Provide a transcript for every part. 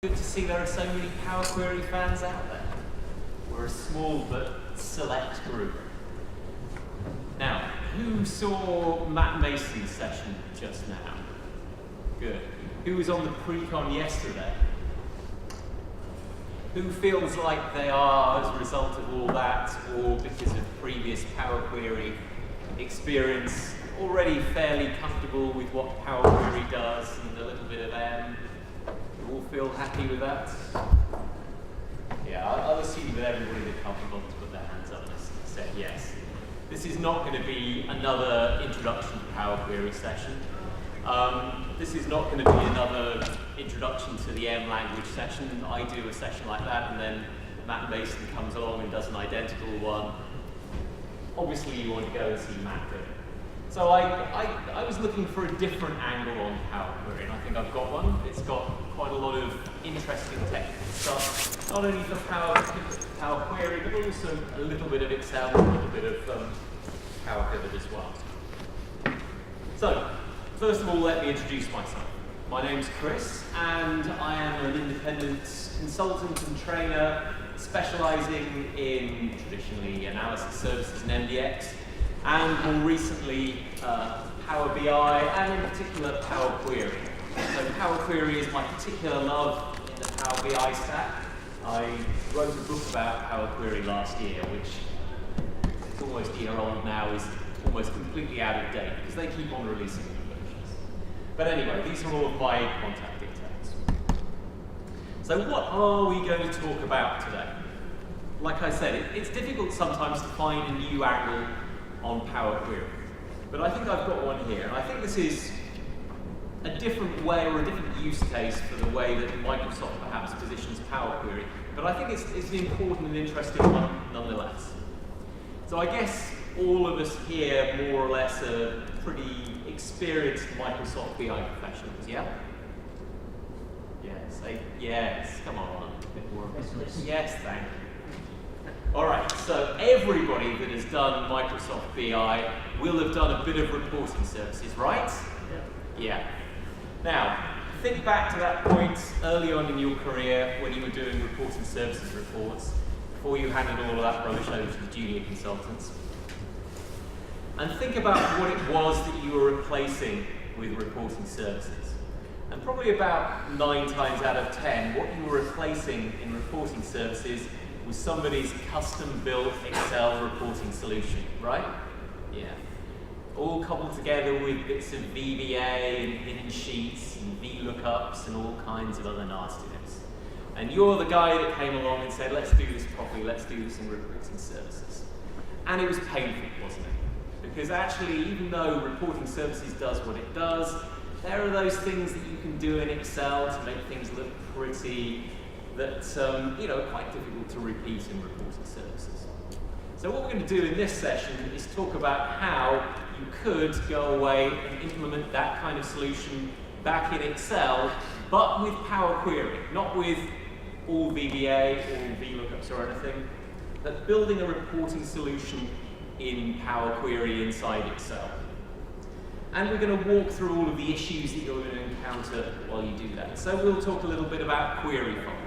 Good to see there are so many Power Query fans out there. We're a small but select group. Now, who saw Matt Mason's session just now? Good. Who was on the pre-con yesterday? Who feels like they are, as a result of all that, or because of previous Power Query experience, already fairly comfortable with what Power Query does and a little bit of M? You all feel happy with that? Yeah, I'll assume that everybody that can't be bothered to put their hands up has said yes. This is not going to be another introduction to Power Query session. This is not going to be another introduction to the M language session. I do a session like that, and then Matt Mason comes along and does an identical one. Obviously, you want to go and see Matt do it. So I was looking for a different angle on Power Query, and I think I've got one. It's got quite a lot of interesting technical stuff, not only for Power Query, but also a little bit of Excel, a little bit of Power Pivot as well. So, first of all, let me introduce myself. My name's Chris, and I am an independent consultant and trainer specializing in traditionally analysis services and MDX, and more recently Power BI, and in particular Power Query. So Power Query is my particular love in the Power BI stack. I wrote a book about Power Query last year, which is almost a year old now, is almost completely out of date because they keep on releasing new versions. But anyway, these are all of my contact details. So what are we going to talk about today? Like I said, it's difficult sometimes to find a new angle on Power Query, but I think I've got one here, and I think this is a different way or a different use case for the way that Microsoft perhaps positions Power Query, but I think it's an important and interesting one nonetheless. So I guess all of us here more or less are pretty experienced Microsoft BI professionals, yeah? Yes, yes, come on, a bit more. Yes, thank you. All right, so everybody that has done Microsoft BI will have done a bit of reporting services, right? Yeah. Now, think back to that point early on in your career when you were doing reporting services reports, before you handed all of that rubbish over to the junior consultants. And think about what it was that you were replacing with reporting services. And probably about 9 times out of 10, what you were replacing in reporting services was somebody's custom-built Excel reporting solution, right? Yeah. All cobbled together with bits of VBA and hidden sheets and VLOOKUPs and all kinds of other nastiness. And you're the guy that came along and said, let's do this properly, let's do this in reporting services. And it was painful, wasn't it? Because actually, even though reporting services does what it does, there are those things that you can do in Excel to make things look pretty, that are quite difficult to repeat in reporting services. So what we're going to do in this session is talk about how you could go away and implement that kind of solution back in Excel, but with Power Query, not with all VBA or VLOOKUPs or anything, but building a reporting solution in Power Query inside Excel. And we're going to walk through all of the issues that you're going to encounter while you do that. So we'll talk a little bit about query folding.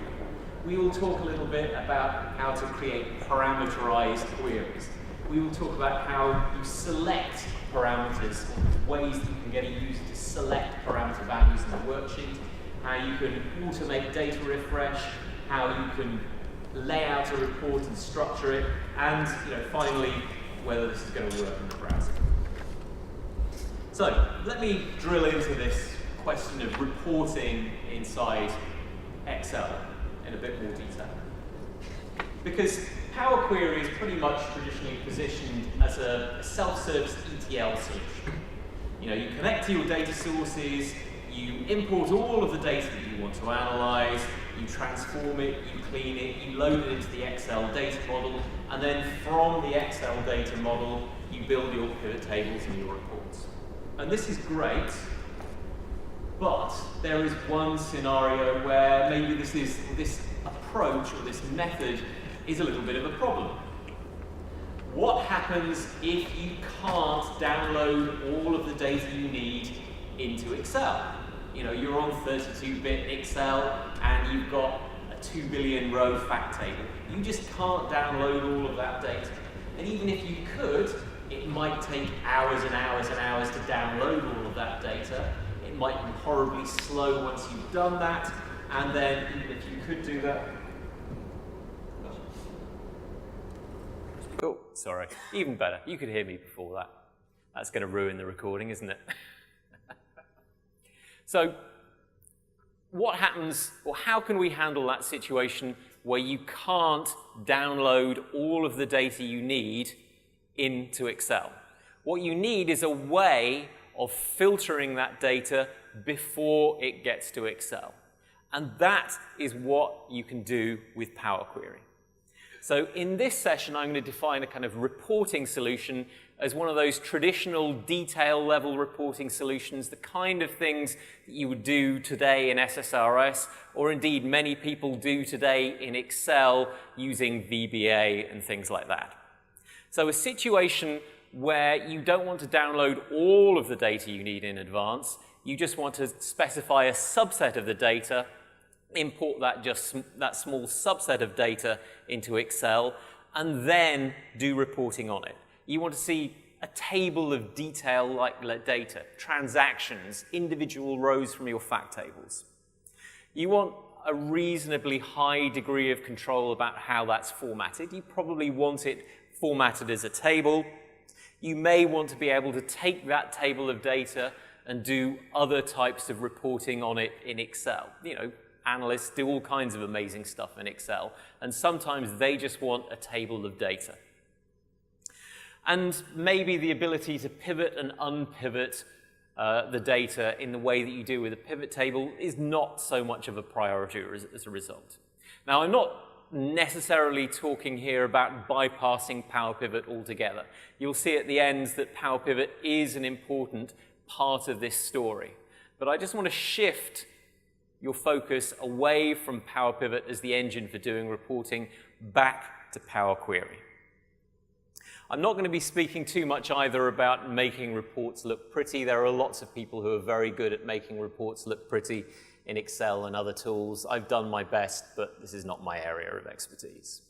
We will talk a little bit about how to create parameterized queries. We will talk about how you select parameters, ways that you can get a user to select parameter values in the worksheet, how you can automate data refresh, how you can lay out a report and structure it, and finally, whether this is going to work in the browser. So let me drill into this question of reporting inside Excel in a bit more detail. Because Power Query is pretty much traditionally positioned as a self-service ETL solution. You connect to your data sources, you import all of the data that you want to analyze, you transform it, you clean it, you load it into the Excel data model, and then from the Excel data model, you build your pivot tables and your reports. And this is great, but there is one scenario where maybe this approach or this method is a little bit of a problem. What happens if you can't download all of the data you need into Excel? you're on 32-bit Excel and you've got a 2 billion row fact table. You just can't download all of that data. And even if you could, it might take hours and hours and hours to download all of that data. It might be horribly slow once you've done that. And then even if you could do that, oh, sorry, even better. You could hear me before that. That's going to ruin the recording, isn't it? So what happens, or how can we handle that situation where you can't download all of the data you need into Excel? What you need is a way of filtering that data before it gets to Excel. And that is what you can do with Power Query. So in this session, I'm going to define a kind of reporting solution as one of those traditional detail level reporting solutions, the kind of things that you would do today in SSRS, or indeed many people do today in Excel using VBA and things like that. So a situation where you don't want to download all of the data you need in advance, you just want to specify a subset of the data, import that small subset of data into Excel, and then do reporting on it. You want to see a table of detail-like data, transactions, individual rows from your fact tables. You want a reasonably high degree of control about how that's formatted. You probably want it formatted as a table. You may want to be able to take that table of data and do other types of reporting on it in Excel. Analysts do all kinds of amazing stuff in Excel, and sometimes they just want a table of data. And maybe the ability to pivot and unpivot the data in the way that you do with a pivot table is not so much of a priority as a result. Now, I'm not necessarily talking here about bypassing Power Pivot altogether. You'll see at the end that Power Pivot is an important part of this story. But I just want to shift your focus away from Power Pivot as the engine for doing reporting back to Power Query. I'm not going to be speaking too much either about making reports look pretty. There are lots of people who are very good at making reports look pretty in Excel and other tools. I've done my best, but this is not my area of expertise.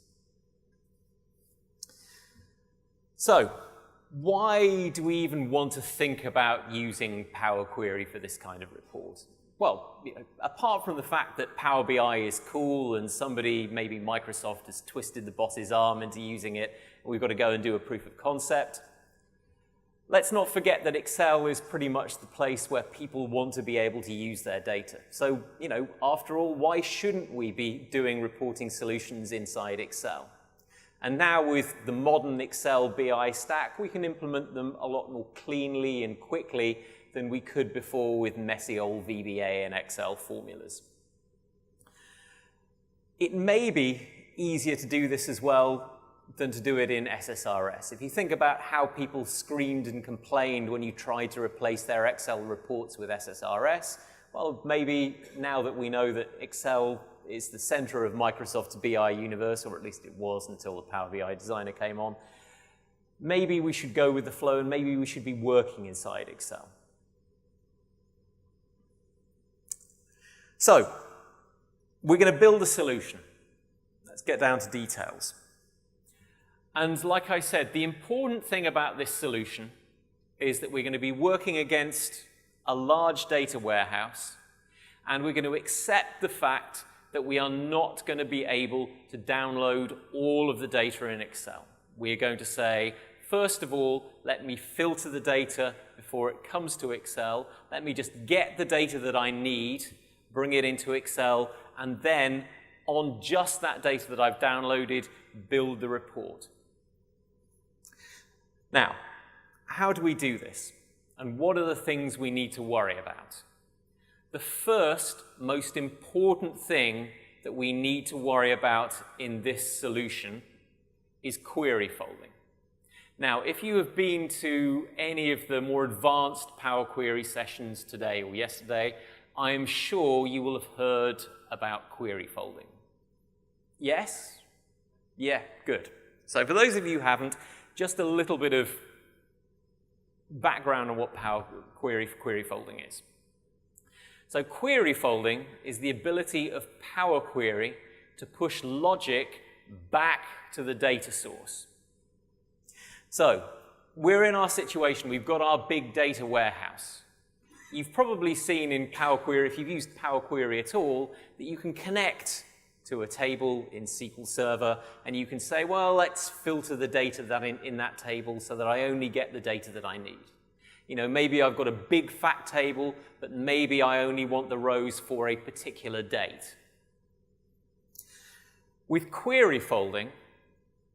So, why do we even want to think about using Power Query for this kind of report? Well, apart from the fact that Power BI is cool and somebody, maybe Microsoft, has twisted the boss's arm into using it, and we've got to go and do a proof of concept, let's not forget that Excel is pretty much the place where people want to be able to use their data. So, after all, why shouldn't we be doing reporting solutions inside Excel? And now with the modern Excel BI stack, we can implement them a lot more cleanly and quickly than we could before with messy old VBA and Excel formulas. It may be easier to do this as well than to do it in SSRS. If you think about how people screamed and complained when you tried to replace their Excel reports with SSRS, well, maybe now that we know that Excel is the center of Microsoft's BI universe, or at least it was until the Power BI Designer came on, maybe we should go with the flow and maybe we should be working inside Excel. So, we're going to build a solution. Let's get down to details. And like I said, the important thing about this solution is that we're going to be working against a large data warehouse, and we're going to accept the fact that we are not going to be able to download all of the data in Excel. We're going to say, first of all, let me filter the data before it comes to Excel. Let me just get the data that I need, bring it into Excel, and then on just that data that I've downloaded, build the report. Now, how do we do this? And what are the things we need to worry about? The first, most important thing that we need to worry about in this solution is query folding. Now, if you have been to any of the more advanced Power Query sessions today or yesterday, I am sure you will have heard about query folding. Yes? Yeah, good. So for those of you who haven't, just a little bit of background on what Power Query folding is. So query folding is the ability of Power Query to push logic back to the data source. So we're in our situation, we've got our big data warehouse. You've probably seen in Power Query, if you've used Power Query at all, that you can connect to a table in SQL Server, and you can say, well, let's filter the data that in that table so that I only get the data that I need. You know, maybe I've got a big fact table, but maybe I only want the rows for a particular date. With query folding,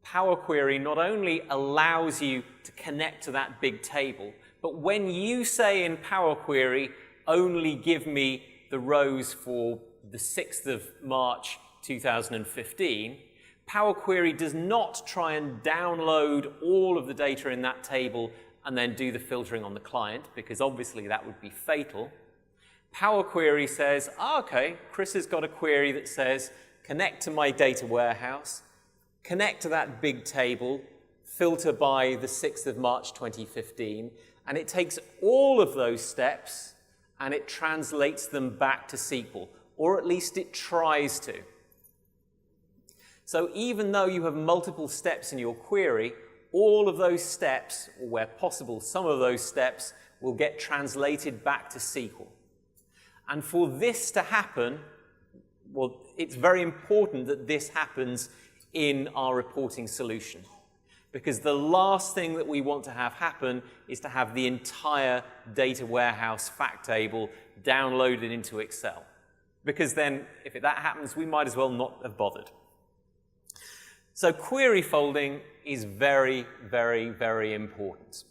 Power Query not only allows you to connect to that big table, but when you say in Power Query, only give me the rows for the 6th of March 2015, Power Query does not try and download all of the data in that table and then do the filtering on the client, because obviously that would be fatal. Power Query says, okay, Chris has got a query that says, connect to my data warehouse, connect to that big table, filter by the 6th of March 2015, and it takes all of those steps and it translates them back to SQL, or at least it tries to. So even though you have multiple steps in your query, all of those steps, or where possible, some of those steps will get translated back to SQL. And for this to happen, well, it's very important that this happens in our reporting solution. Because the last thing that we want to have happen is to have the entire data warehouse fact table downloaded into Excel. Because then, if that happens, we might as well not have bothered. So query folding is very, very, very important.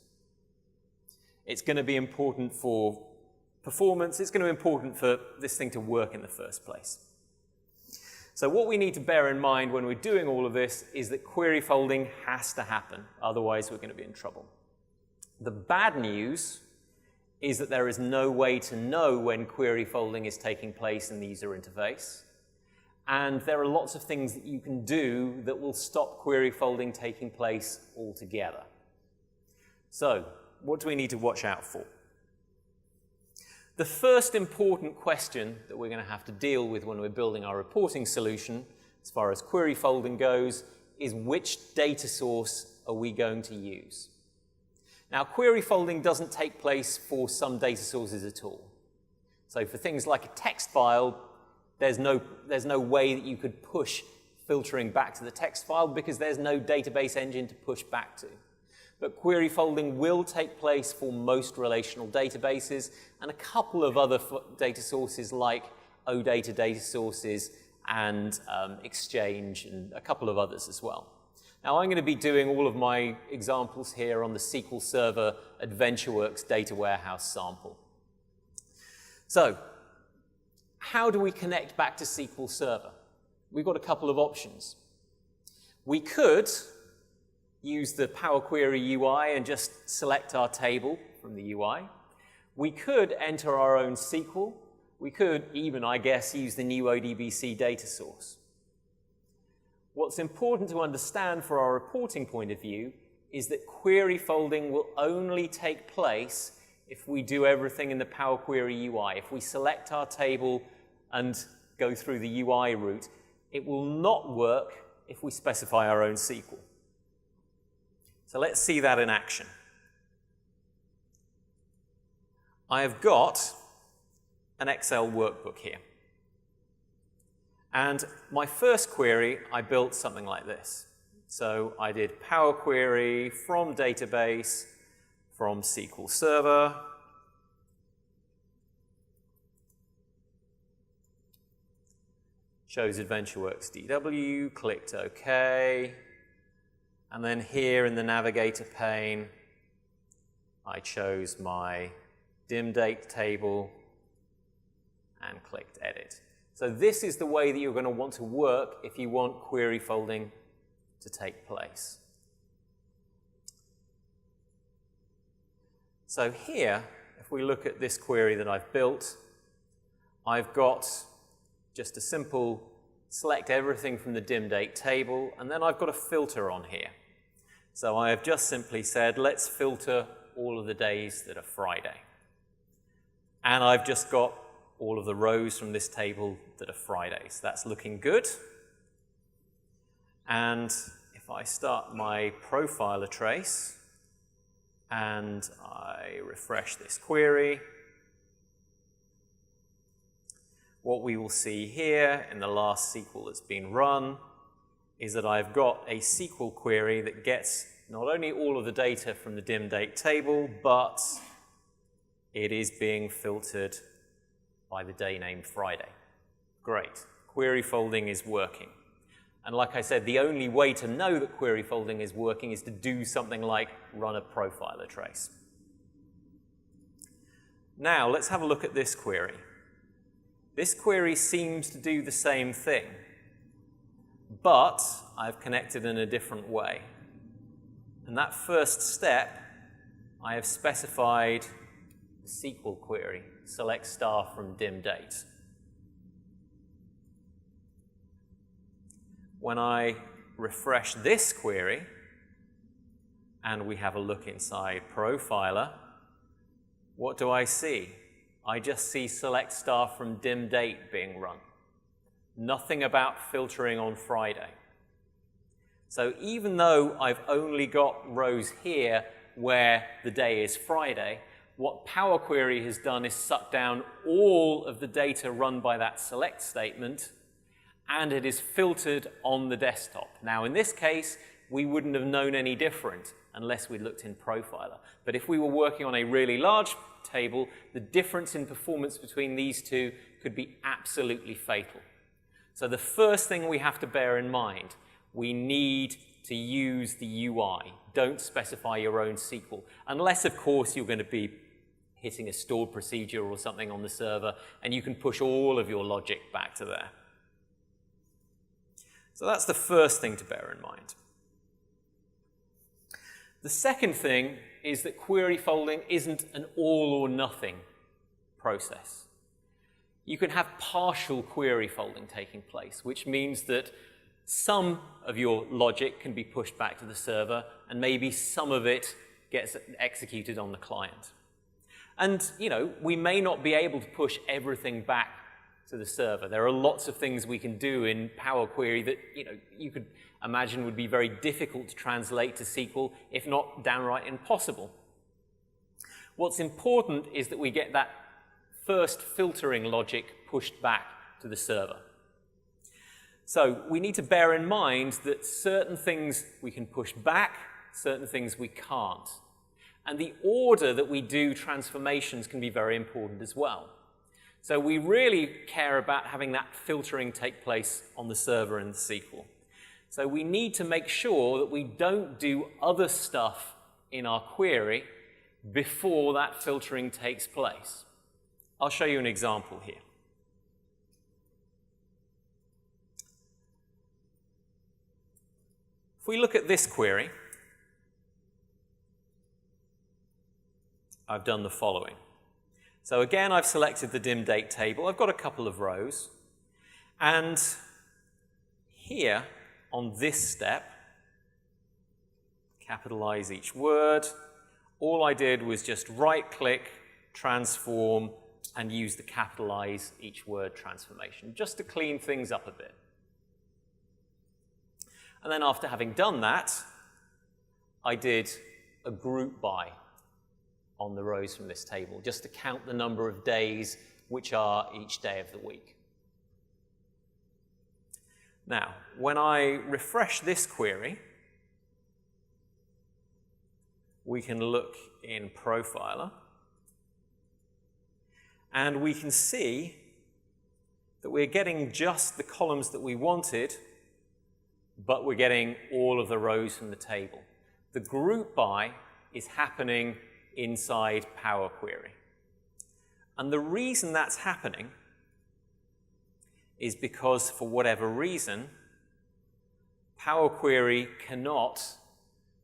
It's going to be important for performance. It's going to be important for this thing to work in the first place. So what we need to bear in mind when we're doing all of this is that query folding has to happen. Otherwise, we're going to be in trouble. The bad news is that there is no way to know when query folding is taking place in the user interface. And there are lots of things that you can do that will stop query folding taking place altogether. So, what do we need to watch out for? The first important question that we're going to have to deal with when we're building our reporting solution, as far as query folding goes, is which data source are we going to use? Now, query folding doesn't take place for some data sources at all. So for things like a text file, there's no way that you could push filtering back to the text file because there's no database engine to push back to. But query folding will take place for most relational databases and a couple of other data sources like OData data sources and Exchange and a couple of others as well. Now I'm going to be doing all of my examples here on the SQL Server AdventureWorks data warehouse sample. So, how do we connect back to SQL Server? We've got a couple of options. We could use the Power Query UI and just select our table from the UI. We could enter our own SQL. We could even, I guess, use the new ODBC data source. What's important to understand for our reporting point of view is that query folding will only take place if we do everything in the Power Query UI. If we select our table and go through the UI route, it will not work if we specify our own SQL. So let's see that in action. I have got an Excel workbook here. And my first query, I built something like this. So I did Power Query from database, from SQL Server, chose AdventureWorks DW, clicked OK, and then here in the navigator pane, I chose my dim date table and clicked Edit. So this is the way that you're going to want to work if you want query folding to take place. So here, if we look at this query that I've built, I've got just a simple select everything from the dim date table, and then I've got a filter on here. So I have just simply said, let's filter all of the days that are Friday. And I've just got all of the rows from this table that are Friday. So that's looking good. And if I start my profiler trace and I refresh this query, what we will see here in the last SQL that's been run is that I've got a SQL query that gets not only all of the data from the dim date table, but it is being filtered by the day named Friday. Great. Query folding is working. And like I said, the only way to know that query folding is working is to do something like run a profiler trace. Now, let's have a look at this query. This query seems to do the same thing, but I've connected in a different way. And that first step, I have specified a SQL query, select star from dim date. When I refresh this query, and we have a look inside profiler, what do I see? I just see select star from dim date being run. Nothing about filtering on Friday. So even though I've only got rows here where the day is Friday, what Power Query has done is suck down all of the data run by that select statement, and it is filtered on the desktop. Now, in this case, we wouldn't have known any different unless we'd looked in Profiler. But if we were working on a really large table, the difference in performance between these two could be absolutely fatal. So the first thing we have to bear in mind, we need to use the UI. Don't specify your own SQL, unless, of course, you're going to be hitting a stored procedure or something on the server, and you can push all of your logic back to there. So that's the first thing to bear in mind. The second thing is that query folding isn't an all or nothing process. You can have partial query folding taking place, which means that some of your logic can be pushed back to the server, and maybe some of it gets executed on the client. And, you know, we may not be able to push everything back to the server. There are lots of things we can do in Power Query that, you know, you could imagine would be very difficult to translate to SQL, if not downright impossible. What's important is that we get that first filtering logic pushed back to the server. So we need to bear in mind that certain things we can push back, certain things we can't. And the order that we do transformations can be very important as well. So we really care about having that filtering take place on the server in the SQL. So we need to make sure that we don't do other stuff in our query before that filtering takes place. I'll show you an example here. If we look at this query, I've done the following. So again, I've selected the dim date table. I've got a couple of rows. And here, on this step, capitalize each word. All I did was just right-click, transform, and use the capitalize each word transformation, just to clean things up a bit. And then after having done that, I did a group by on the rows from this table, just to count the number of days which are each day of the week. Now, when I refresh this query, we can look in Profiler, and we can see that we're getting just the columns that we wanted, but we're getting all of the rows from the table. The group by is happening inside Power Query. And the reason that's happening is because, for whatever reason, Power Query cannot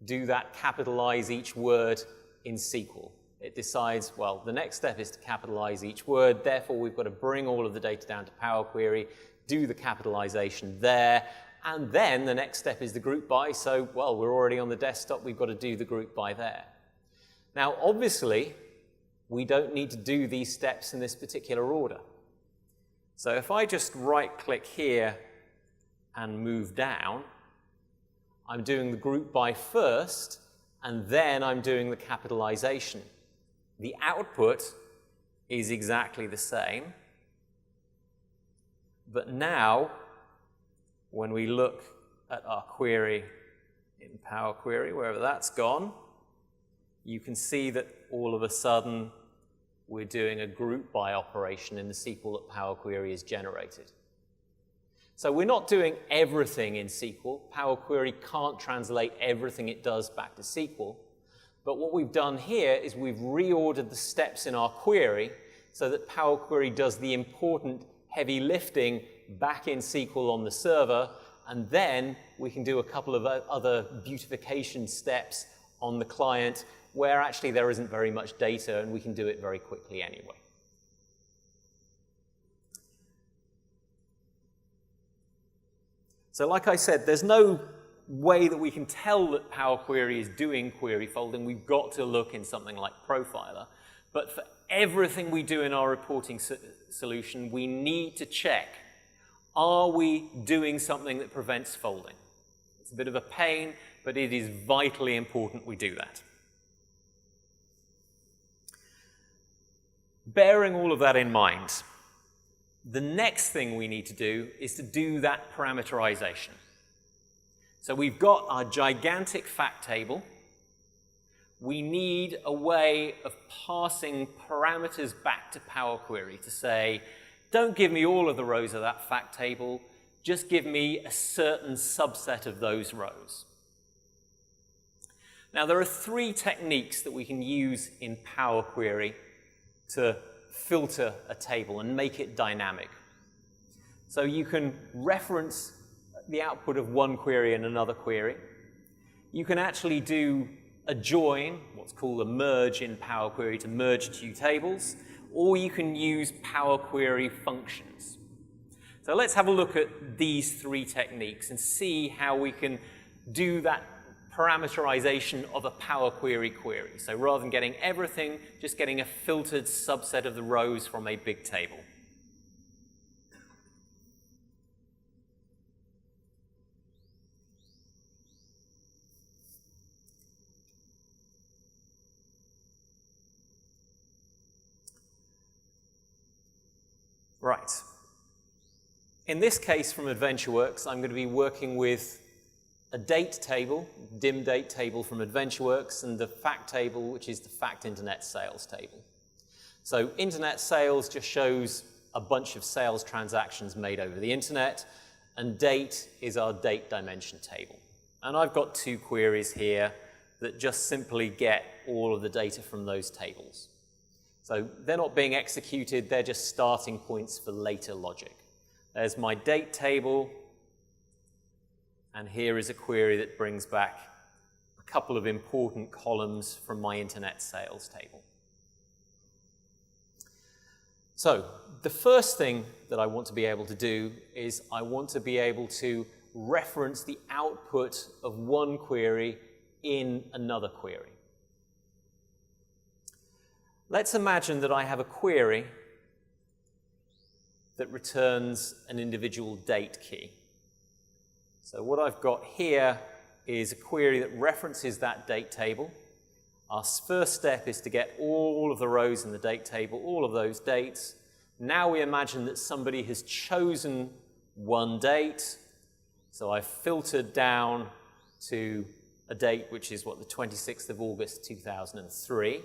do that capitalize each word in SQL. It decides, well, the next step is to capitalize each word, therefore we've got to bring all of the data down to Power Query, do the capitalization there, and then the next step is the group by, so, well, we're already on the desktop, we've got to do the group by there. Now, obviously, we don't need to do these steps in this particular order. So if I just right-click here and move down, I'm doing the group by first, and then I'm doing the capitalization. The output is exactly the same, but now, when we look at our query in Power Query, wherever that's gone, you can see that all of a sudden we're doing a group by operation in the SQL that Power Query is generated. So we're not doing everything in SQL. Power Query can't translate everything it does back to SQL. But what we've done here is we've reordered the steps in our query so that Power Query does the important heavy lifting back in SQL on the server, and then we can do a couple of other beautification steps on the client where actually there isn't very much data and we can do it very quickly anyway. So like I said, there's no way that we can tell that Power Query is doing query folding. We've got to look in something like Profiler. But for everything we do in our reporting solution, we need to check, are we doing something that prevents folding? It's a bit of a pain, but it is vitally important we do that. Bearing all of that in mind, the next thing we need to do is to do that parameterization. So we've got our gigantic fact table. We need a way of passing parameters back to Power Query to say, don't give me all of the rows of that fact table, just give me a certain subset of those rows. Now, there are three techniques that we can use in Power Query to filter a table and make it dynamic. So you can reference the output of one query and another query. You can actually do a join, what's called a merge in Power Query, to merge two tables, or you can use Power Query functions. So let's have a look at these three techniques and see how we can do that parameterization of a Power Query query. So rather than getting everything, just getting a filtered subset of the rows from a big table. Right. In this case from AdventureWorks, I'm going to be working with a date table, dim date table from AdventureWorks, and the fact table, which is the fact internet sales table. So internet sales just shows a bunch of sales transactions made over the internet, and date is our date dimension table. And I've got two queries here that just simply get all of the data from those tables. So they're not being executed, they're just starting points for later logic. There's my date table, and here is a query that brings back a couple of important columns from my internet sales table. So the first thing that I want to be able to do is I want to be able to reference the output of one query in another query. Let's imagine that I have a query that returns an individual date key. So what I've got here is a query that references that date table. Our first step is to get all of the rows in the date table, all of those dates. Now we imagine that somebody has chosen one date. So I've filtered down to a date which is, the 26th of August 2003.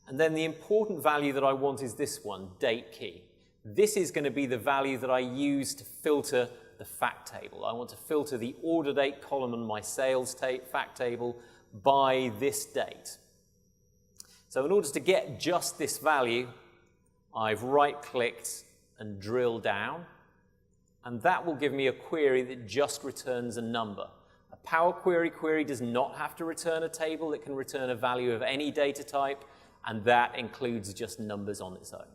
And then the important value that I want is this one, date key. This is going to be the value that I use to filter the fact table. I want to filter the order date column in my sales fact table by this date. So in order to get just this value, I've right-clicked and drilled down, and that will give me a query that just returns a number. A Power Query query does not have to return a table. It can return a value of any data type, and that includes just numbers on its own.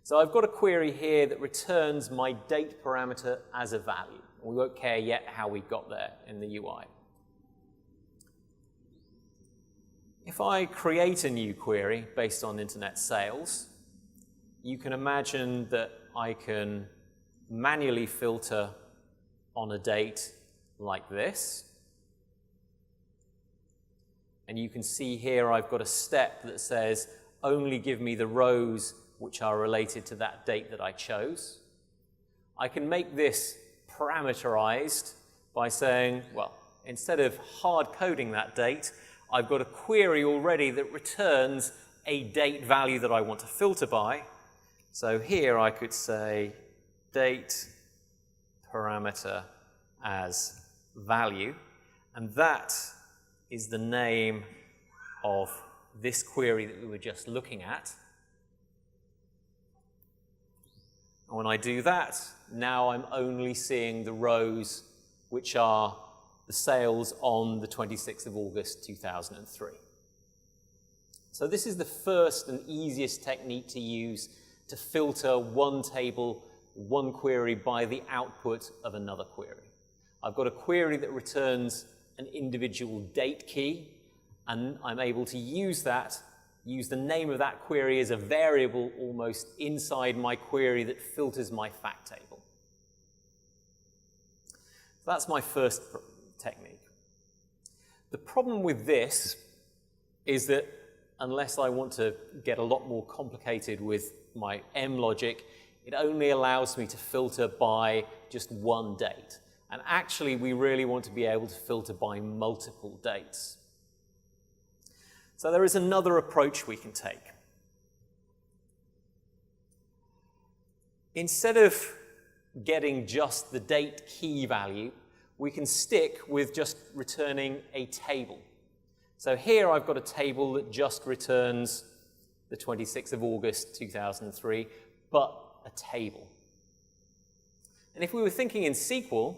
So I've got a query here that returns my date parameter as a value. We won't care yet how we got there in the UI. If I create a new query based on internet sales, you can imagine that I can manually filter on a date like this. And you can see here I've got a step that says, only give me the rows which are related to that date that I chose. I can make this parameterized by saying, well, instead of hard coding that date, I've got a query already that returns a date value that I want to filter by. So here I could say date parameter as value, and that is the name of this query that we were just looking at. And when I do that, now I'm only seeing the rows which are the sales on the 26th of August 2003. So this is the first and easiest technique to use to filter one table, one query by the output of another query. I've got a query that returns an individual date key, and I'm able to use that, use the name of that query as a variable almost inside my query that filters my fact table. So that's my first technique. The problem with this is that unless I want to get a lot more complicated with my M logic, it only allows me to filter by just one date. And actually, we really want to be able to filter by multiple dates. So there is another approach we can take. Instead of getting just the date key value, we can stick with just returning a table. So here I've got a table that just returns the 26th of August 2003, but a table. And if we were thinking in SQL,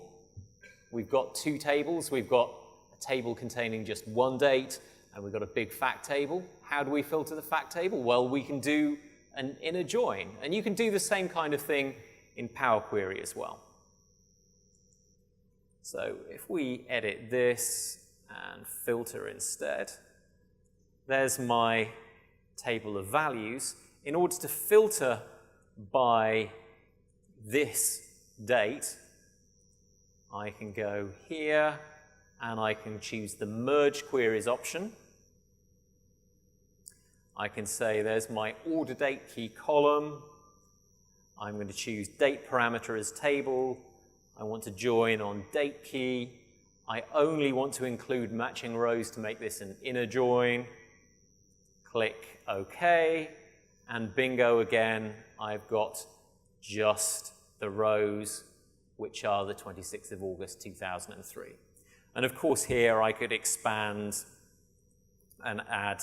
we've got two tables. We've got a table containing just one date, and we've got a big fact table. How do we filter the fact table? Well, we can do an inner join. And you can do the same kind of thing in Power Query as well. So if we edit this and filter instead, there's my table of values. In order to filter by this date, I can go here and I can choose the Merge Queries option. I can say there's my order date key column. I'm going to choose date parameter as table. I want to join on date key. I only want to include matching rows to make this an inner join. Click OK, and bingo again, I've got just the rows which are the 26th of August 2003. And of course here I could expand and add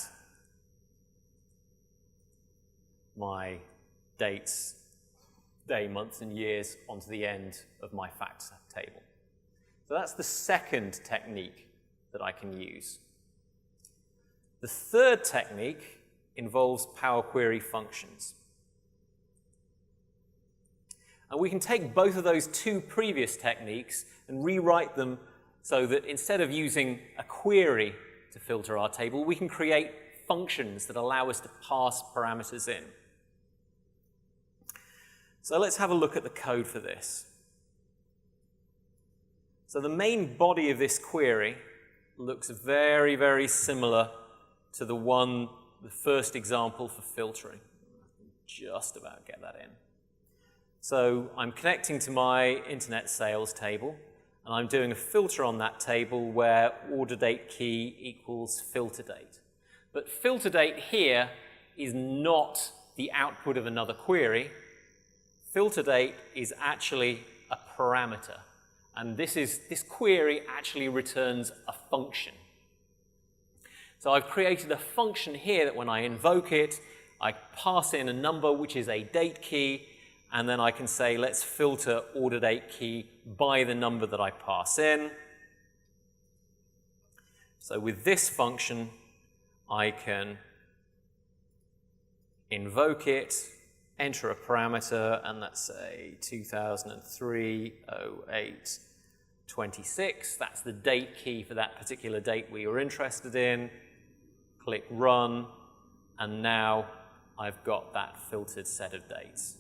my dates, day, months, and years onto the end of my facts table. So that's the second technique that I can use. The third technique involves Power Query functions. And we can take both of those two previous techniques and rewrite them so that instead of using a query to filter our table, we can create functions that allow us to pass parameters in. So let's have a look at the code for this. So the main body of this query looks very, very similar to the first example for filtering. Just about get that in. So I'm connecting to my internet sales table, and I'm doing a filter on that table where order date key equals filter date. But filter date here is not the output of another query. Filter date is actually a parameter. And this query actually returns a function. So I've created a function here that when I invoke it, I pass in a number which is a date key, and then I can say, let's filter order date key by the number that I pass in. So with this function, I can invoke it, enter a parameter, and let's say 2003-08-26. That's the date key for that particular date we were interested in. Click Run, and now I've got that filtered set of dates.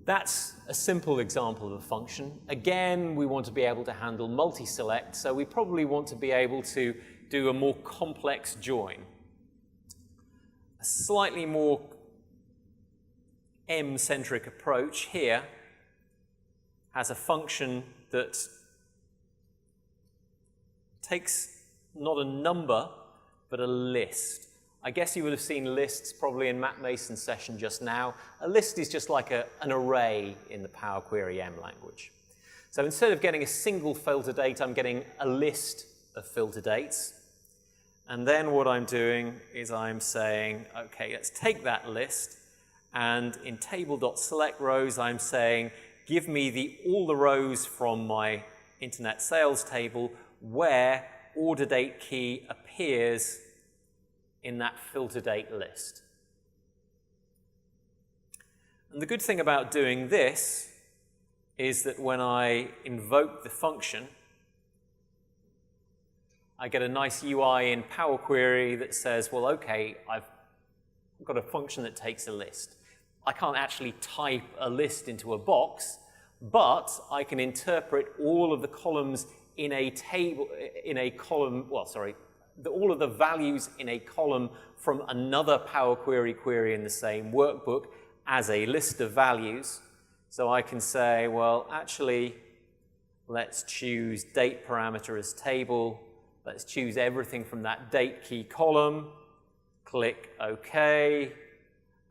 That's a simple example of a function. Again, we want to be able to handle multi-select, so we probably want to be able to do a more complex join. A slightly more M-centric approach here has a function that takes not a number, but a list. I guess you would have seen lists probably in Matt Mason's session just now. A list is just like an array in the Power Query M language. So instead of getting a single filter date, I'm getting a list of filter dates. And then what I'm doing is I'm saying, okay, let's take that list, and in table.selectRows, I'm saying, give me all the rows from my internet sales table where order date key appears in that filter date list. And the good thing about doing this is that when I invoke the function, I get a nice UI in Power Query that says, well, okay, I've got a function that takes a list. I can't actually type a list into a box, but I can interpret all of the columns in a table, in a column, well, sorry, all of the values in a column from another Power Query query in the same workbook as a list of values. So I can say, well, actually, let's choose date parameter as table. Let's choose everything from that date key column. Click OK.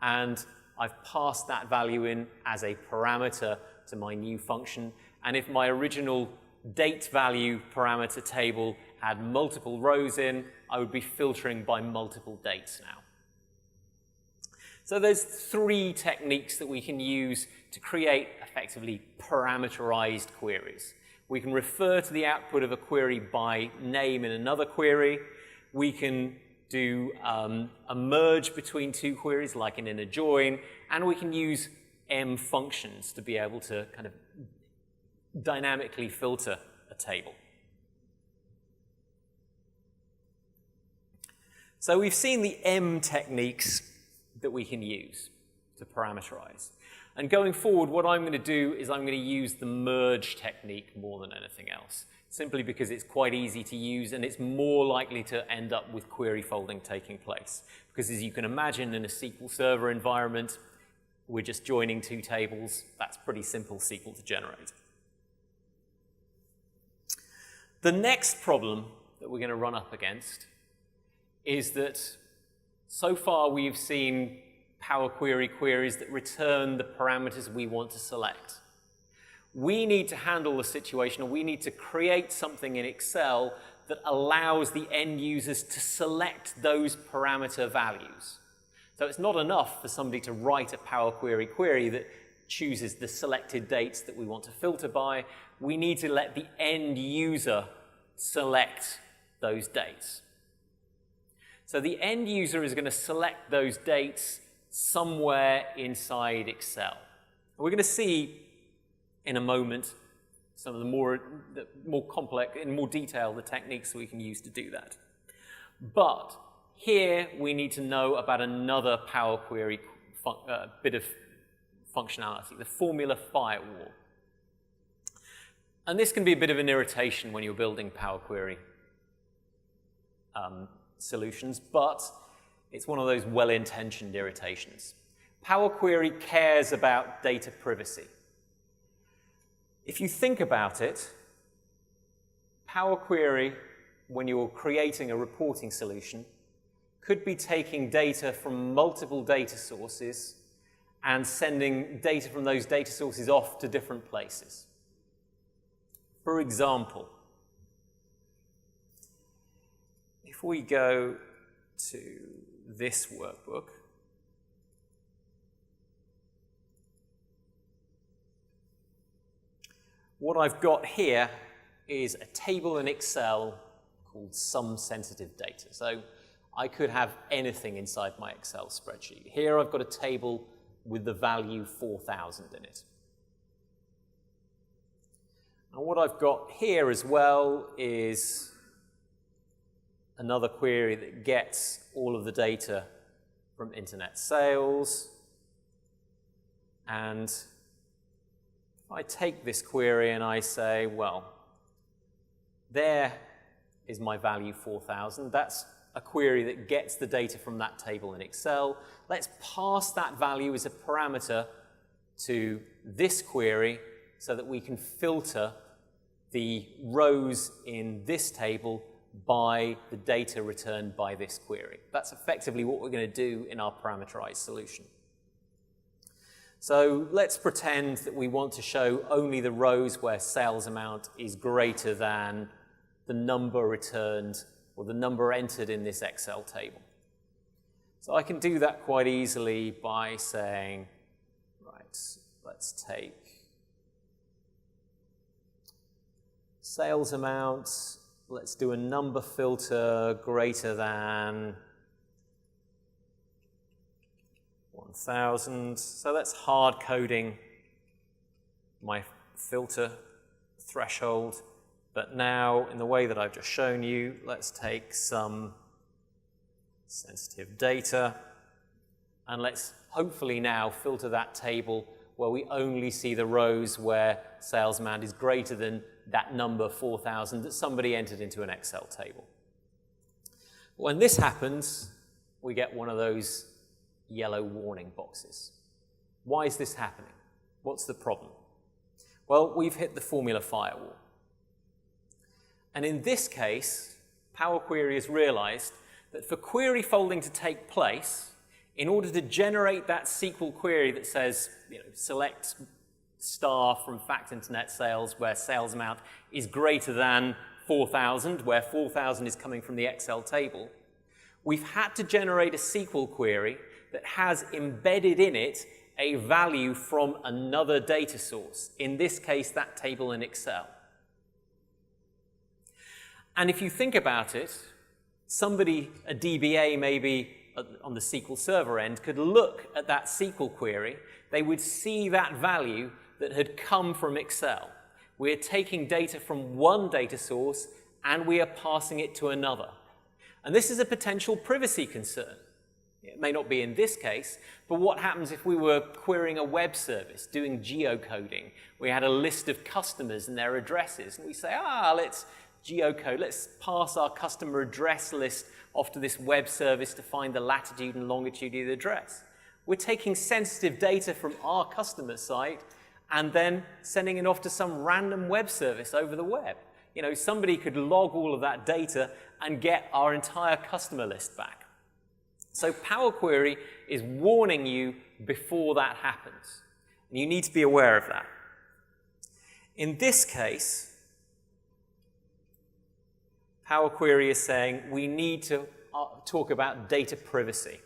And I've passed that value in as a parameter to my new function. And if my original date value parameter table had multiple rows in, I would be filtering by multiple dates now. So there's three techniques that we can use to create effectively parameterized queries. We can refer to the output of a query by name in another query. We can do a merge between two queries like an inner join, and we can use M functions to be able to kind of dynamically filter a table. So we've seen the M techniques that we can use to parameterize. And going forward, what I'm going to do is I'm going to use the merge technique more than anything else, simply because it's quite easy to use and it's more likely to end up with query folding taking place. Because as you can imagine, in a SQL Server environment, we're just joining two tables. That's pretty simple SQL to generate. The next problem that we're going to run up against is that so far we've seen Power Query queries that return the parameters we want to select. We need to handle the situation, or we need to create something in Excel that allows the end users to select those parameter values. So it's not enough for somebody to write a Power Query query that chooses the selected dates that we want to filter by. We need to let the end user select those dates. So the end user is going to select those dates somewhere inside Excel. We're going to see in a moment some of the more complex, in more detail, the techniques we can use to do that. But here we need to know about another Power Query bit of functionality, the formula firewall. And this can be a bit of an irritation when you're building Power Query solutions, but it's one of those well-intentioned irritations. Power Query cares about data privacy. If you think about it, Power Query, when you're creating a reporting solution, could be taking data from multiple data sources and sending data from those data sources off to different places. For example, if we go to this workbook, what I've got here is a table in Excel called sum sensitive data. So I could have anything inside my Excel spreadsheet. Here I've got a table with the value 4,000 in it. And what I've got here as well is another query that gets all of the data from internet sales and if I take this query and I say, well, there is my value 4,000. That's a query that gets the data from that table in Excel. Let's pass that value as a parameter to this query so that we can filter the rows in this table by the data returned by this query. That's effectively what we're going to do in our parameterized solution. So let's pretend that we want to show only the rows where sales amount is greater than the number returned or the number entered in this Excel table. So I can do that quite easily by saying, right, let's take sales amount, let's do a number filter greater than 1,000. So that's hard coding my filter threshold. But now, in the way that I've just shown you, let's take some sensitive data and let's hopefully now filter that table where we only see the rows where sales amount is greater than that number 4,000 that somebody entered into an Excel table. When this happens, we get one of those yellow warning boxes. Why is this happening? What's the problem? Well, we've hit the formula firewall. And in this case, Power Query has realized that for query folding to take place, in order to generate that SQL query that says, select star from fact internet sales where sales amount is greater than 4,000, where 4,000 is coming from the Excel table, we've had to generate a SQL query that has embedded in it a value from another data source, in this case, that table in Excel. And if you think about it, somebody, a DBA maybe on the SQL Server end, could look at that SQL query. They would see that value that had come from Excel. We're taking data from one data source and we are passing it to another. And this is a potential privacy concern. It may not be in this case, but what happens if we were querying a web service, doing geocoding? We had a list of customers and their addresses, and we say, let's geocode, let's pass our customer address list off to this web service to find the latitude and longitude of the address. We're taking sensitive data from our customer site and then sending it off to some random web service over the web. Somebody could log all of that data and get our entire customer list back. So Power Query is warning you before that happens. And you need to be aware of that. In this case, Power Query is saying we need to talk about data privacy.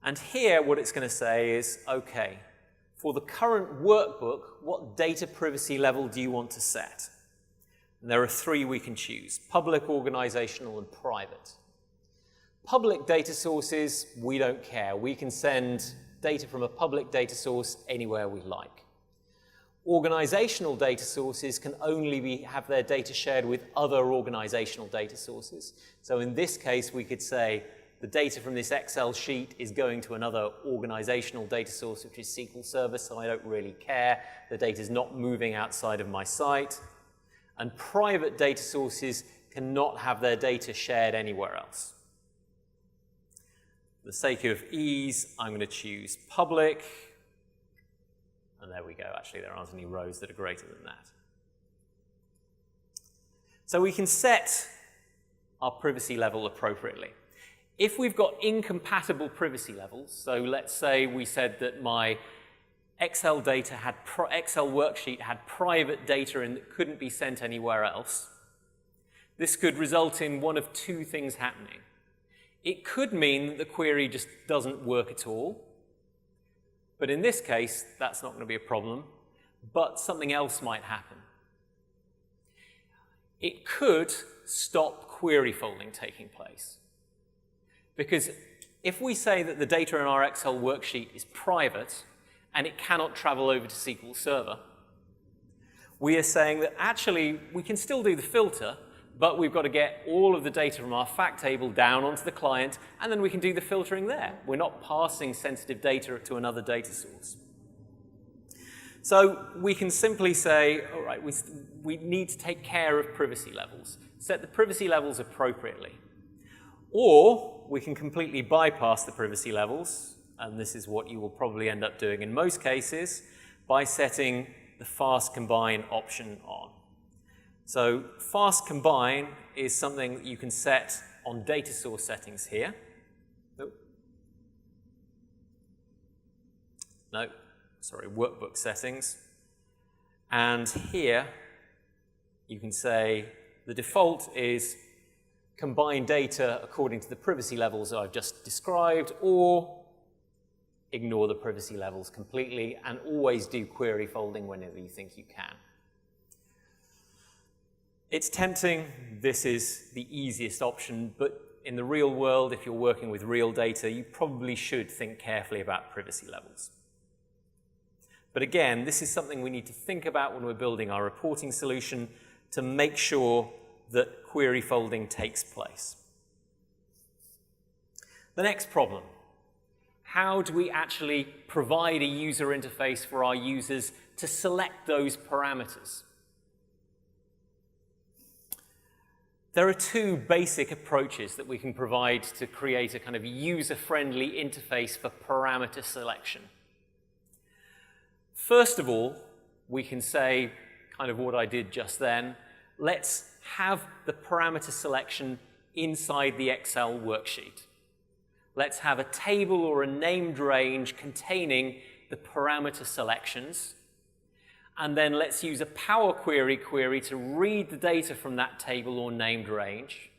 And here what it's going to say is, okay, for the current workbook, what data privacy level do you want to set? And there are three we can choose: public, organizational, and private. Public data sources, we don't care. We can send data from a public data source anywhere we like. Organizational data sources can only have their data shared with other organizational data sources. So in this case, we could say the data from this Excel sheet is going to another organizational data source, which is SQL Server, so I don't really care. The data is not moving outside of my site. And private data sources cannot have their data shared anywhere else. For the sake of ease, I'm going to choose public. And there we go. Actually, there aren't any rows that are greater than that. So we can set our privacy level appropriately. If we've got incompatible privacy levels, so let's say we said that my Excel worksheet had private data in that couldn't be sent anywhere else, this could result in one of two things happening. It could mean that the query just doesn't work at all. But in this case, that's not going to be a problem, but something else might happen. It could stop query folding taking place. Because if we say that the data in our Excel worksheet is private and it cannot travel over to SQL Server, we are saying that actually we can still do the filter, but we've got to get all of the data from our fact table down onto the client, and then we can do the filtering there. We're not passing sensitive data to another data source. So we can simply say, all right, we need to take care of privacy levels, set the privacy levels appropriately. Or we can completely bypass the privacy levels, and this is what you will probably end up doing in most cases, by setting the fast combine option on. So fast combine is something that you can set on data source settings here. No, sorry, workbook settings. And here you can say the default is combine data according to the privacy levels that I've just described, or ignore the privacy levels completely, and always do query folding whenever you think you can. It's tempting, this is the easiest option, but in the real world, if you're working with real data, you probably should think carefully about privacy levels. But again, this is something we need to think about when we're building our reporting solution to make sure that query folding takes place. The next problem. How do we actually provide a user interface for our users to select those parameters? There are two basic approaches that we can provide to create a kind of user-friendly interface for parameter selection. First of all, we can say, kind of what I did just then, let's have the parameter selection inside the Excel worksheet. Let's have a table or a named range containing the parameter selections, and then let's use a Power Query query to read the data from that table or named range,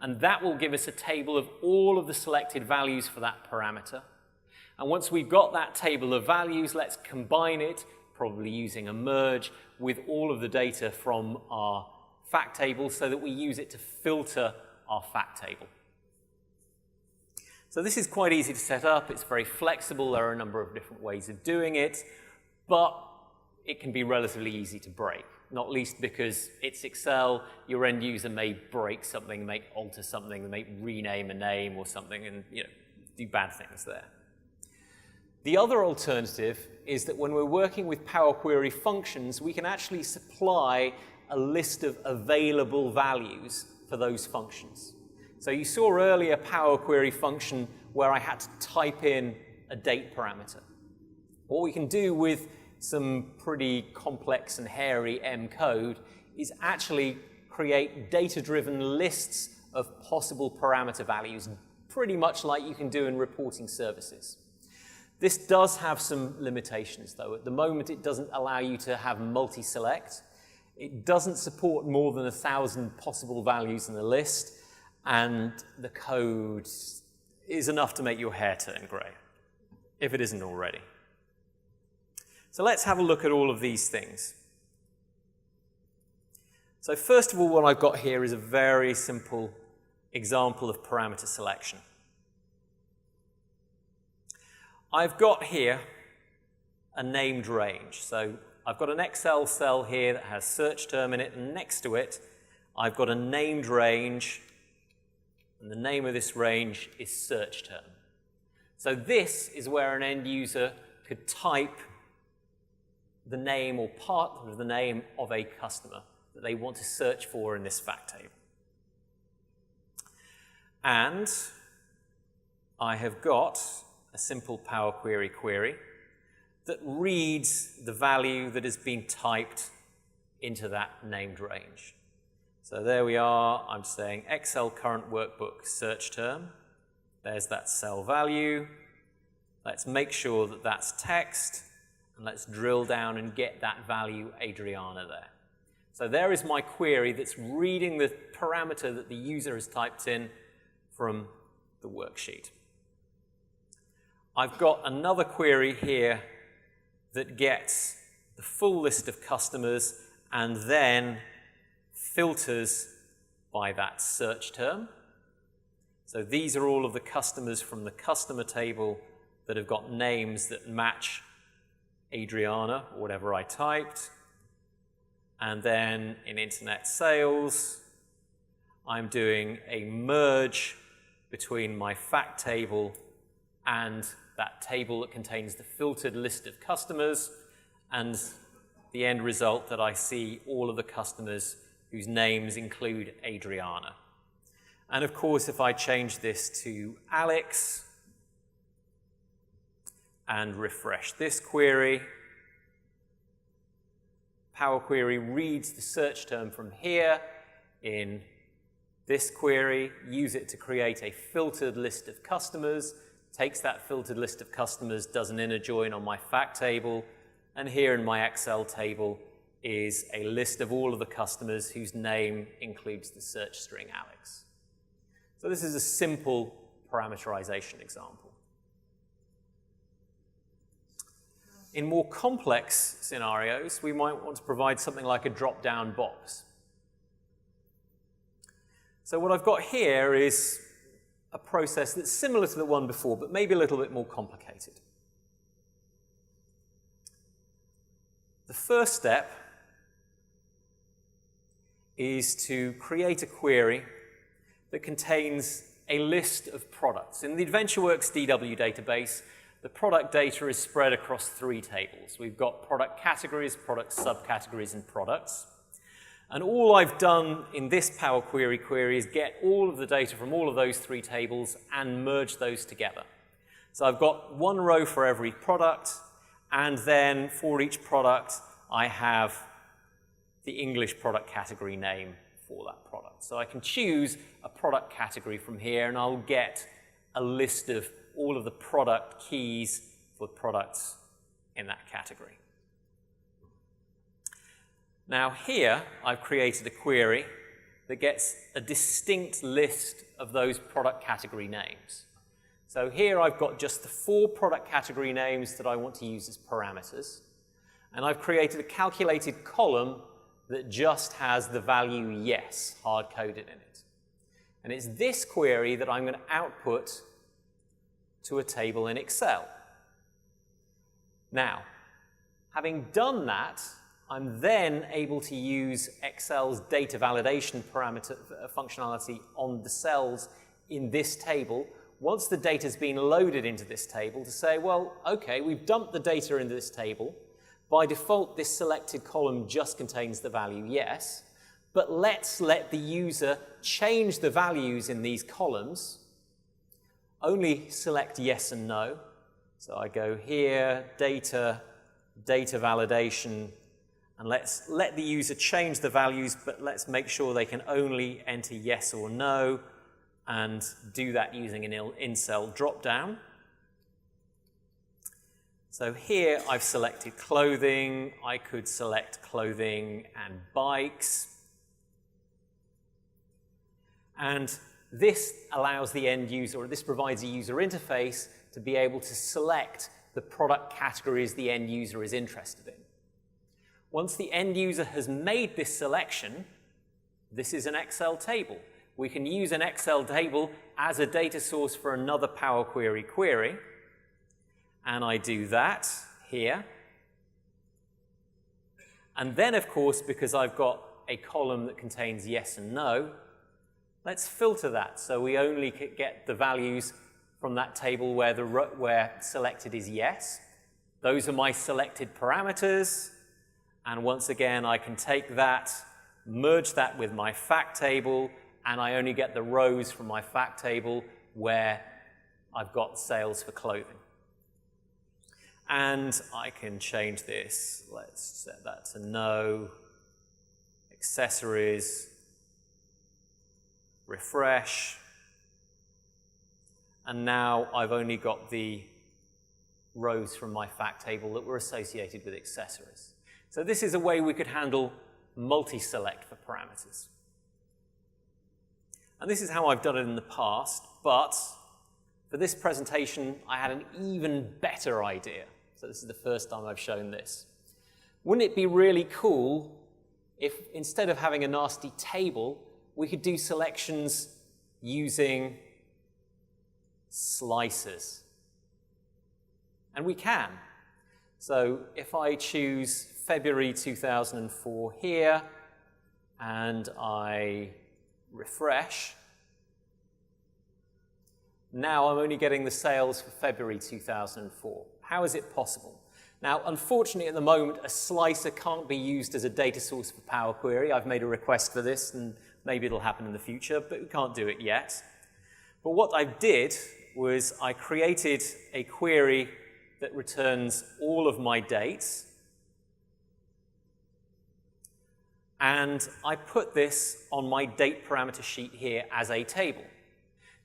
and that will give us a table of all of the selected values for that parameter. And once we've got that table of values, let's combine it, probably using a merge, with all of the data from our fact table so that we use it to filter our fact table. So this is quite easy to set up. It's very flexible. There are a number of different ways of doing it, but it can be relatively easy to break, not least because it's Excel. Your end user may break something, may alter something, they may rename a name or something and do bad things there. The other alternative is that when we're working with Power Query functions, we can actually supply a list of available values for those functions. So you saw earlier a Power Query function where I had to type in a date parameter. What we can do with some pretty complex and hairy M code is actually create data-driven lists of possible parameter values, pretty much like you can do in reporting services. This does have some limitations, though. At the moment, it doesn't allow you to have multi-select. It doesn't support more than 1,000 possible values in the list, and the code is enough to make your hair turn grey, if it isn't already. So let's have a look at all of these things. So first of all, what I've got here is a very simple example of parameter selection. I've got here a named range. So I've got an Excel cell here that has search term in it, and next to it, I've got a named range, and the name of this range is search term. So this is where an end user could type the name or part of the name of a customer that they want to search for in this fact table. And I have got a simple Power Query query that reads the value that has been typed into that named range. So there we are. I'm saying Excel current workbook search term. There's that cell value. Let's make sure that that's text, and let's drill down and get that value Adriana there. So there is my query that's reading the parameter that the user has typed in from the worksheet. I've got another query here that gets the full list of customers and then filters by that search term. So these are all of the customers from the customer table that have got names that match Adriana, or whatever I typed. And then in internet sales, I'm doing a merge between my fact table and that table that contains the filtered list of customers, and the end result that I see all of the customers whose names include Adriana. And of course, if I change this to Alex and refresh this query, Power Query reads the search term from here in this query, use it to create a filtered list of customers, takes that filtered list of customers, does an inner join on my fact table, and here in my Excel table is a list of all of the customers whose name includes the search string Alex. So this is a simple parameterization example. In more complex scenarios, we might want to provide something like a drop-down box. So what I've got here is a process that's similar to the one before, but maybe a little bit more complicated. The first step is to create a query that contains a list of products. In the AdventureWorks DW database, the product data is spread across 3 tables. We've got product categories, product subcategories, and products. And all I've done in this Power Query query is get all of the data from all of those 3 tables and merge those together. So I've got 1 row for every product, and then for each product, I have the English product category name for that product. So I can choose a product category from here, and I'll get a list of all of the product keys for products in that category. Now here, I've created a query that gets a distinct list of those product category names. So here I've got just the 4 product category names that I want to use as parameters, and I've created a calculated column that just has the value yes hard-coded in it. And it's this query that I'm going to output to a table in Excel. Now, having done that, I'm then able to use Excel's data validation parameter functionality on the cells in this table, once the data's been loaded into this table, to say, well, okay, we've dumped the data into this table. By default, this selected column just contains the value yes, but let's let the user change the values in these columns. Only select yes and no. So I go here, data, data validation, and let's let the user change the values, but let's make sure they can only enter yes or no, and do that using an in-cell drop-down. So here I've selected clothing. I could select clothing and bikes. And this allows the end user, or this provides a user interface to be able to select the product categories the end user is interested in. Once the end user has made this selection, this is an Excel table. We can use an Excel table as a data source for another Power Query query. And I do that here. And then, of course, because I've got a column that contains yes and no, let's filter that so we only get the values from that table where selected is yes. Those are my selected parameters. And once again, I can take that, merge that with my fact table, and I only get the rows from my fact table where I've got sales for clothing. And I can change this. Let's set that to no. Accessories. Refresh. And now I've only got the rows from my fact table that were associated with accessories. So this is a way we could handle multi-select for parameters. And this is how I've done it in the past, but for this presentation, I had an even better idea. So this is the first time I've shown this. Wouldn't it be really cool if instead of having a nasty table, we could do selections using slices? And we can. So if I choose February 2004 here, and I refresh, now I'm only getting the sales for February 2004. How is it possible? Now, unfortunately, at the moment, a slicer can't be used as a data source for Power Query. I've made a request for this, and maybe it'll happen in the future, but we can't do it yet. But what I did was I created a query that returns all of my dates, and I put this on my date parameter sheet here as a table.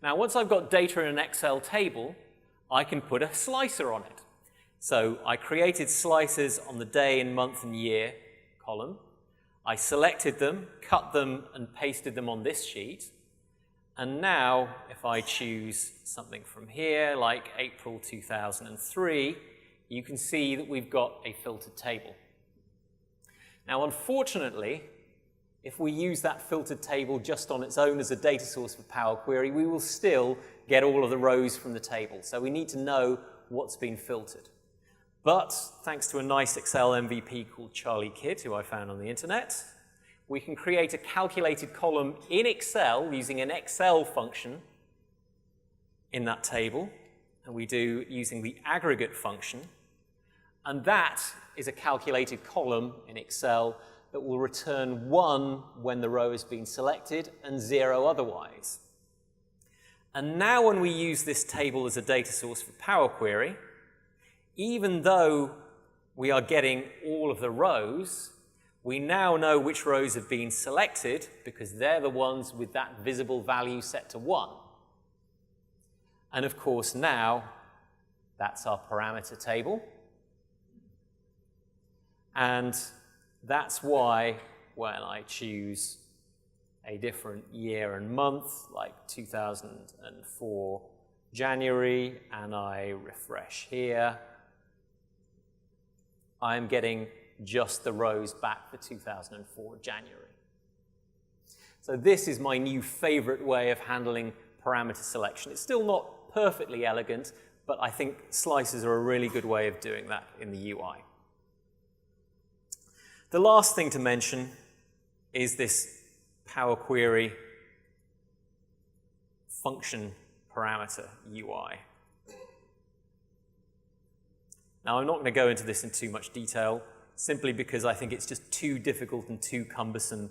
Now, once I've got data in an Excel table, I can put a slicer on it. So I created slicers on the day and month and year column. I selected them, cut them, and pasted them on this sheet. And now, if I choose something from here, like April 2003, you can see that we've got a filtered table. Now, unfortunately, if we use that filtered table just on its own as a data source for Power Query, we will still get all of the rows from the table. So we need to know what's been filtered. But thanks to a nice Excel MVP called Charlie Kidd, who I found on the internet, we can create a calculated column in Excel using an Excel function in that table. And we do using the aggregate function. And that is a calculated column in Excel that will return 1 when the row has been selected and 0 otherwise. And now when we use this table as a data source for Power Query, even though we are getting all of the rows, we now know which rows have been selected because they're the ones with that visible value set to 1. And of course now, that's our parameter table. And that's why when I choose a different year and month, like 2004 January, and I refresh here, I'm getting just the rows back for 2004 January. So this is my new favorite way of handling parameter selection. It's still not perfectly elegant, but I think slices are a really good way of doing that in the UI. The last thing to mention is this Power Query function parameter UI. Now, I'm not going to go into this in too much detail, simply because I think it's just too difficult and too cumbersome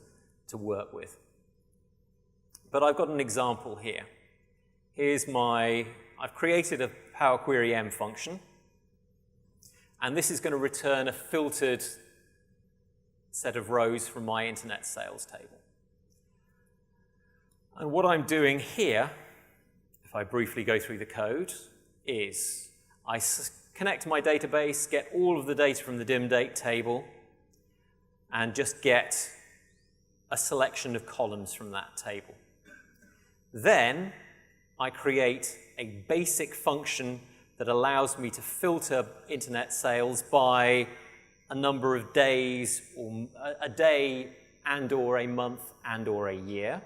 to work with. But I've got an example here. I've created a Power Query M function, and this is going to return a filtered set of rows from my internet sales table. And what I'm doing here, if I briefly go through the code, is I connect to my database, get all of the data from the dim date table, and just get a selection of columns from that table. Then I create a basic function that allows me to filter internet sales by a number of days, or a day and or a month and or a year.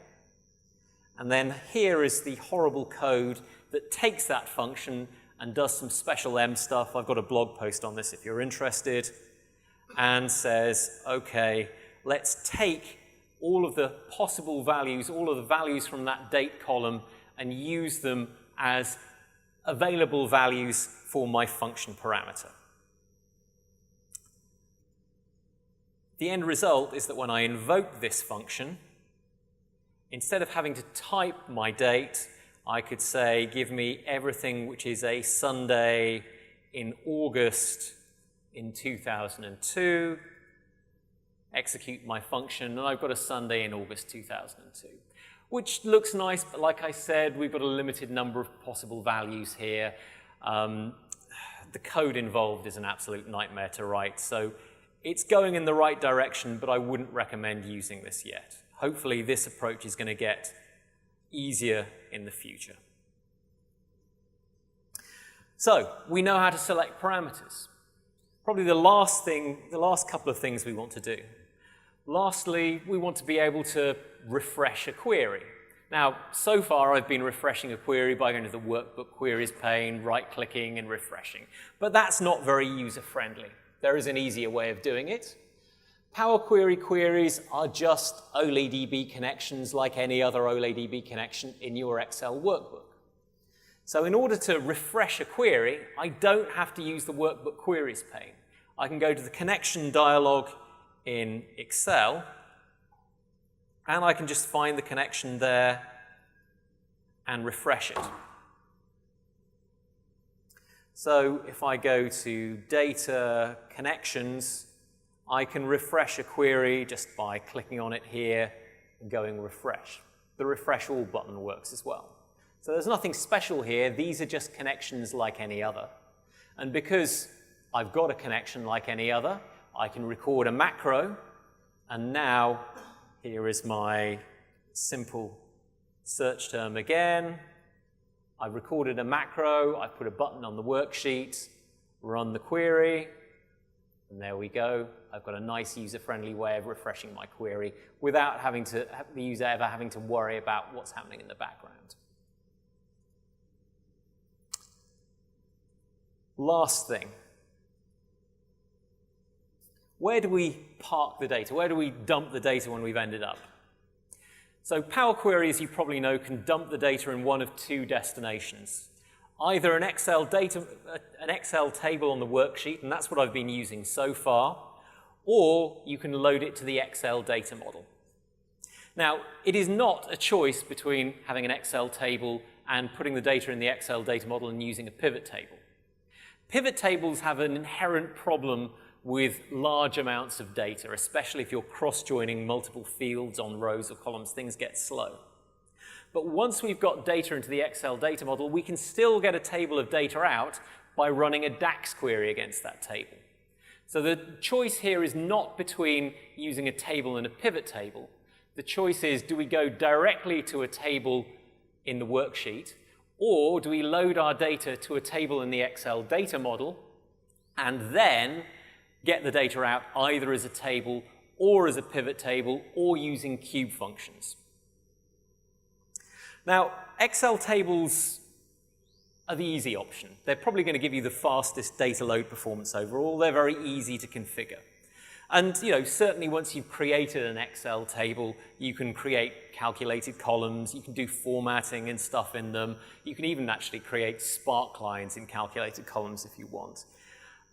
And then here is the horrible code that takes that function and does some special M stuff. I've got a blog post on this if you're interested, and says, okay, let's take all of the possible values, all of the values from that date column, and use them as available values for my function parameter. The end result is that when I invoke this function, instead of having to type my date, I could say, give me everything which is a Sunday in August in 2002, execute my function, and I've got a Sunday in August 2002, which looks nice, but like I said, we've got a limited number of possible values here. The code involved is an absolute nightmare to write, so it's going in the right direction, but I wouldn't recommend using this yet. Hopefully, this approach is going to get easier in the future. So, we know how to select parameters. Probably the last couple of things we want to do. Lastly, we want to be able to refresh a query. Now, so far I've been refreshing a query by going to the Workbook Queries pane, right-clicking and refreshing. But that's not very user-friendly. There is an easier way of doing it. Power Query queries are just OLEDB connections like any other OLEDB connection in your Excel workbook. So in order to refresh a query, I don't have to use the Workbook Queries pane. I can go to the connection dialog in Excel, and I can just find the connection there and refresh it. So if I go to Data, Connections, I can refresh a query just by clicking on it here and going Refresh. The Refresh All button works as well. So there's nothing special here. These are just connections like any other. And because I've got a connection like any other, I can record a macro, and now here is my simple search term again. I've recorded a macro, I've put a button on the worksheet, run the query, and there we go. I've got a nice user-friendly way of refreshing my query without the user ever having to worry about what's happening in the background. Last thing. Where do we park the data? Where do we dump the data when we've ended up? So Power Query, as you probably know, can dump the data in one of two destinations. Either an Excel table on the worksheet, and that's what I've been using so far, or you can load it to the Excel data model. Now, it is not a choice between having an Excel table and putting the data in the Excel data model and using a pivot table. Pivot tables have an inherent problem with large amounts of data, especially if you're cross-joining multiple fields on rows or columns, things get slow. But once we've got data into the Excel data model, we can still get a table of data out by running a DAX query against that table. So the choice here is not between using a table and a pivot table. The choice is, do we go directly to a table in the worksheet, or do we load our data to a table in the Excel data model and then get the data out either as a table or as a pivot table or using cube functions? Now, Excel tables are the easy option. They're probably going to give you the fastest data load performance overall. They're very easy to configure. And certainly once you've created an Excel table, you can create calculated columns, you can do formatting and stuff in them. You can even actually create Spark lines in calculated columns if you want.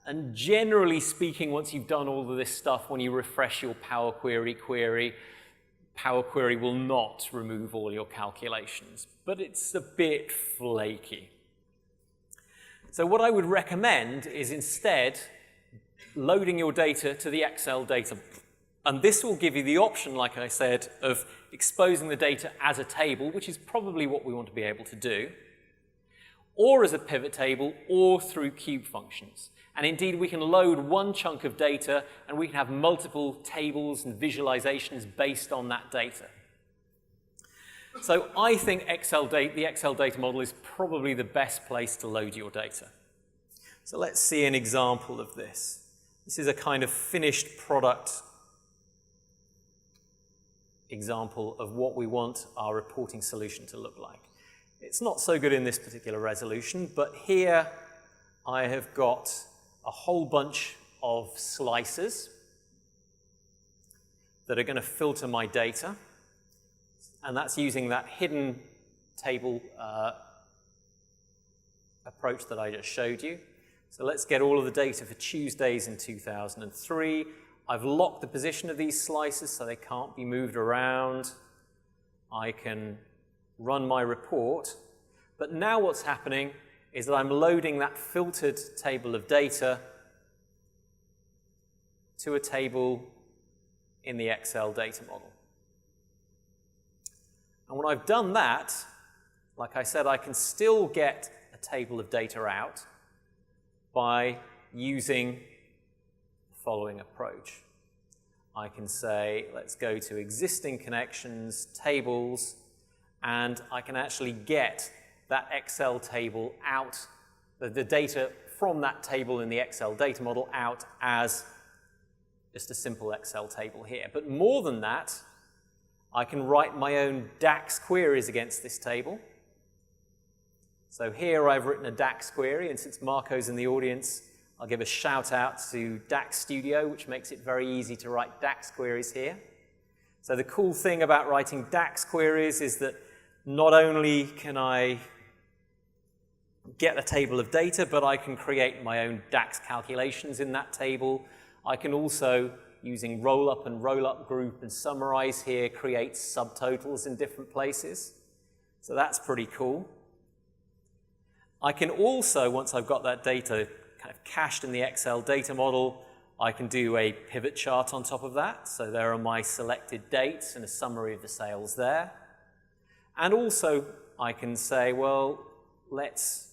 And generally speaking, once you've done all of this stuff, when you refresh your Power Query query, Power Query will not remove all your calculations, but it's a bit flaky. So what I would recommend is instead loading your data to the Excel data. And this will give you the option, like I said, of exposing the data as a table, which is probably what we want to be able to do, or as a pivot table, or through cube functions. And indeed, we can load one chunk of data, and we can have multiple tables and visualizations based on that data. So I think the Excel data model is probably the best place to load your data. So let's see an example of this. This is a kind of finished product example of what we want our reporting solution to look like. It's not so good in this particular resolution, but here I have got a whole bunch of slices that are going to filter my data, and that's using that hidden table approach that I just showed you. So let's get all of the data for Tuesdays in 2003. I've locked the position of these slices so they can't be moved around. I can run my report, but now what's happening is that I'm loading that filtered table of data to a table in the Excel data model. And when I've done that, like I said, I can still get a table of data out by using the following approach. I can say, let's go to existing connections, tables, and I can actually get that Excel table out, the data from that table in the Excel data model out as just a simple Excel table here. But more than that, I can write my own DAX queries against this table. So here I've written a DAX query, and since Marco's in the audience, I'll give a shout out to DAX Studio, which makes it very easy to write DAX queries here. So the cool thing about writing DAX queries is that not only can I get a table of data, but I can create my own DAX calculations in that table. I can also, using roll-up and roll-up group and summarize here, create subtotals in different places. So that's pretty cool. I can also, once I've got that data kind of cached in the Excel data model, I can do a pivot chart on top of that. So there are my selected dates and a summary of the sales there. And also I can say, well, let's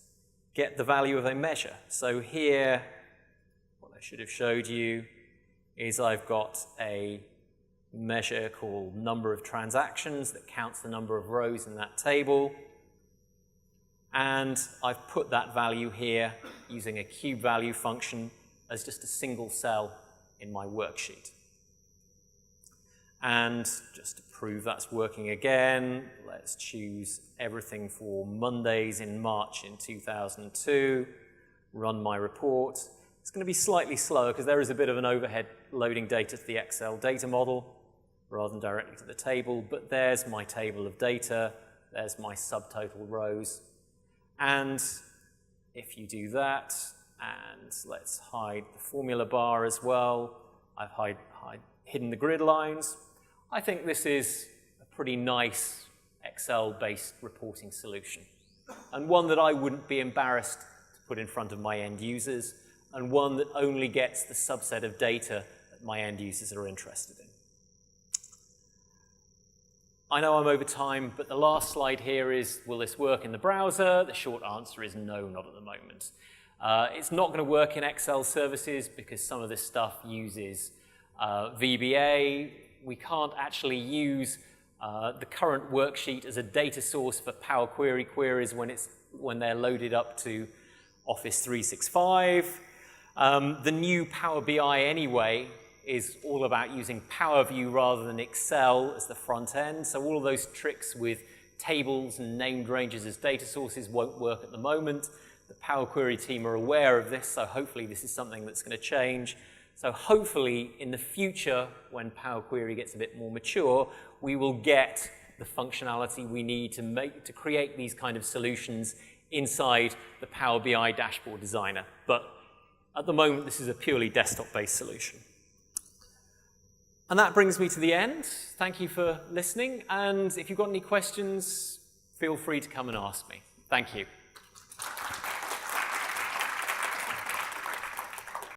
get the value of a measure. So here, what I should have showed you is I've got a measure called number of transactions that counts the number of rows in that table. And I've put that value here using a cube value function as just a single cell in my worksheet. And just to prove that's working again, let's choose everything for Mondays in March in 2002, run my report. It's going to be slightly slower because there is a bit of an overhead loading data to the Excel data model rather than directly to the table, but there's my table of data, there's my subtotal rows. And if you do that, and let's hide the formula bar as well. I've hidden the grid lines. I think this is a pretty nice Excel-based reporting solution, and one that I wouldn't be embarrassed to put in front of my end users, and one that only gets the subset of data that my end users are interested in. I know I'm over time, but the last slide here is, will this work in the browser? The short answer is no, not at the moment. It's not going to work in Excel services because some of this stuff uses VBA. We can't actually use the current worksheet as a data source for Power Query queries when they're loaded up to Office 365. The new Power BI anyway is all about using Power View rather than Excel as the front end. So all of those tricks with tables and named ranges as data sources won't work at the moment. The Power Query team are aware of this, so hopefully this is something that's going to change. So hopefully in the future, when Power Query gets a bit more mature, we will get the functionality we need to create these kind of solutions inside the Power BI dashboard designer. But at the moment, this is a purely desktop-based solution. And that brings me to the end. Thank you for listening. And if you've got any questions, feel free to come and ask me. Thank you.